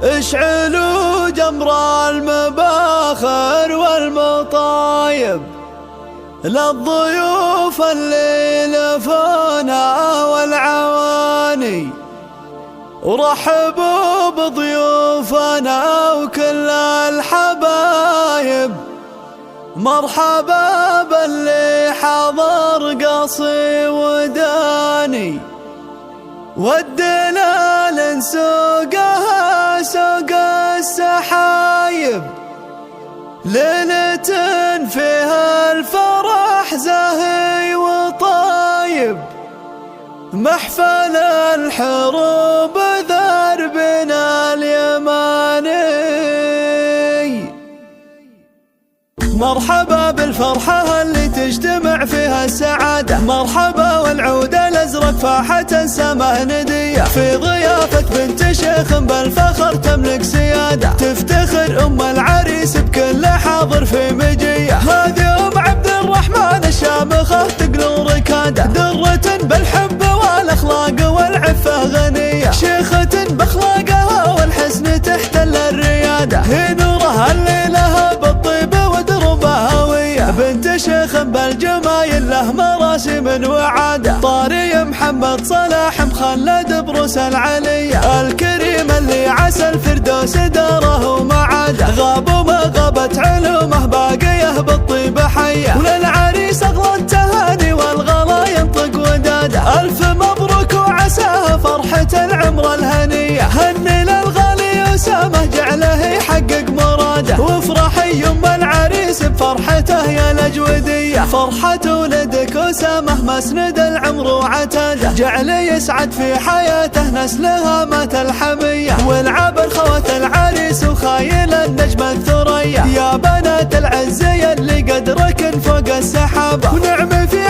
اشعلوا جمر المباخر والمطايب للضيوف اللي لفونا والعواني، ورحبوا بضيوفنا وكل الحبايب. مرحبا باللي حضر قصي وداني، والدلال سوقها سوق السحايب. ليلة فيها الفرح زاهي وطايب، محفل الحروب دربنا اليماني. مرحبا بالفرحة اللي تجتمع فيها السعادة، مرحبا والعود الأزرق فاحة سماه ندية، في ضيافة بنت شيخ بالفخر تملك سيادة، تفتخر أم العريس بكل حاضر في مجية. هذه أم عبد الرحمن الشامخة تقلو ركادة، درة بالحب والأخلاق والعفة غنية، شيخة بأخلاقها والحسن تحتل الريادة، هي نورها اللي لها بالطيب ودربها هوية، بنت شيخ بالجمايل له مراسم وعادة، طاري محمد صلاح مخلد بروس العلية، الكريم اللي عسى الفردوس داره ومعاده، غاب وما غابت علومه باقيه بالطيب حيه، وللعريس اغلى التهاني والغلا ينطق وداده، الف مبروك وعساه فرحة العمر الهنية، هني للغالي أسامة جعله يحقق مراده، وافرحي ام العريس بفرحته يا الأجودية، فرحة ولدك أسامة مسند العمر وعتاده، جعل يسعد في حياته نسلها مات الحمية، والعبر خوات العريس وخايل النجم الثريا، يا بنات العز اللي قدركن فوق السحابة، ونعم في